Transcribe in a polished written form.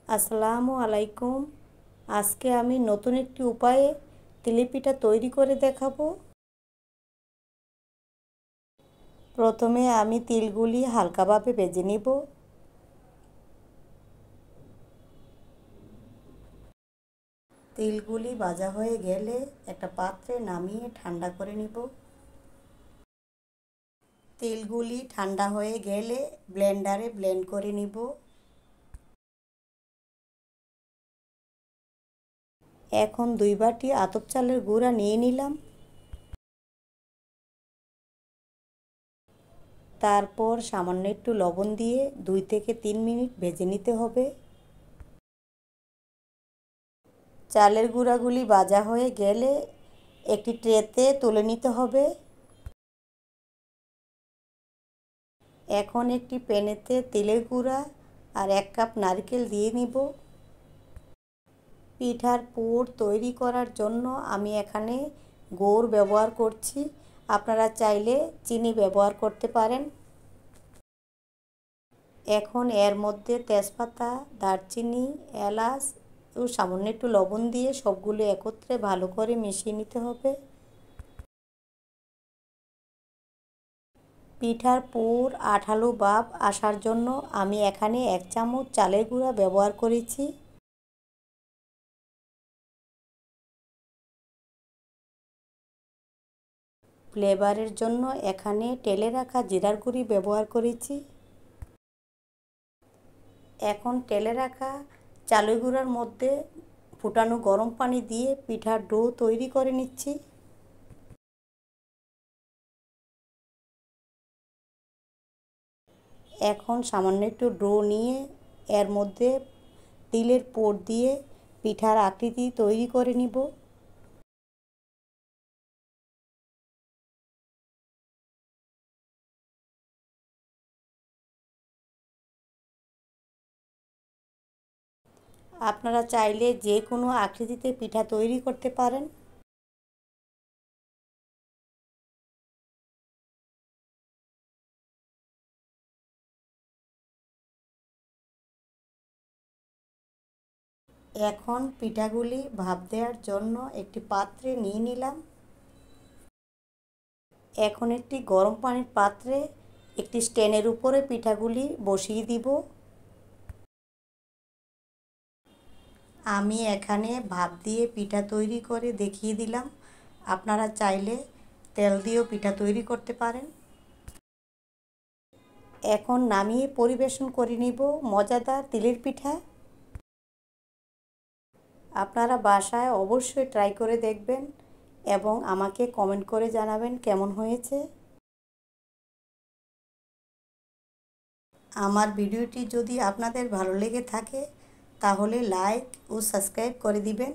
আসসালামু আলাইকুম। আজকে আমি নতুন একটি উপায়ে তেলেপিঠা তৈরি করে দেখাবো। প্রথমে আমি তিলগুলি হালকাভাবে ভেজে নিব। তিলগুলি ভাজা হয়ে গেলে একটা পাত্রে নামিয়ে ঠান্ডা করে নিব। তিলগুলি ঠান্ডা হয়ে গেলে ব্লেন্ডারে ব্লেন্ড করে নিব। এখন 2 বাটি আতপ চালের গুঁড়া নিয়ে নিলাম। তারপর সামান্য একটু লবণ দিয়ে 2 থেকে 3 মিনিট ভেজে নিতে হবে। চালের গুঁড়াগুলি ভাজা হয়ে গেলে একটি ট্রেতে তুলে নিতে হবে। এখন একটি প্যানেতে তিলের গুঁড়া আর 1 কাপ নারকেল দিয়ে নিব। পিঠার পুর তৈরি করার জন্য আমি এখানে গুড় ব্যবহার করছি। আপনারা চাইলে চিনি ব্যবহার করতে পারেন। এখন এর মধ্যে তেজপাতা, দারচিনি, এলাচ ও সামান্য একটু লবণ দিয়ে সবগুলো একত্রে ভালো করে মিশিয়ে নিতে হবে। পিঠার পুর আঠালো ভাব আসার জন্য আমি এখানে 1 চামচ চালের গুঁড়া ব্যবহার করেছি। ফ্লেভারের জন্য এখানে টেলে রাখা জিরার গুঁড়ি ব্যবহার করেছি। এখন টেলে রাখা চালের গুঁড়ার মধ্যে ফুটানো গরম পানি দিয়ে পিঠার ডো তৈরি করে নিচ্ছি। এখন সামান্য একটু ডো নিয়ে এর মধ্যে তিলের পুর দিয়ে পিঠার আকৃতি তৈরি করে নিব। আপনারা চাইলে যে কোনো আকৃতিতে পিঠা তৈরি করতে পারেন। এখন পিঠাগুলি ভাপ দেওয়ার জন্য একটি পাত্রে নিয়ে নিলাম। এখন একটি গরম পানির পাত্রে একটি স্ট্যান্ডের উপরে পিঠাগুলি বসিয়ে দিব। আমি এখানে ভাপ দিয়ে পিঠা তৈরি করে দেখিয়ে দিলাম। আপনারা চাইলে তেল দিয়েও পিঠা তৈরি করতে পারেন। এখন নামিয়ে পরিবেশন করে নিব মজাদার তিলের পিঠা। আপনারা বাসায় অবশ্যই ট্রাই করে দেখবেন এবং আমাকে কমেন্ট করে জানাবেন কেমন হয়েছে। আমার ভিডিওটি যদি আপনাদের ভালো লেগে থাকে তাহলে লাইক ও সাবস্ক্রাইব করে দিবেন।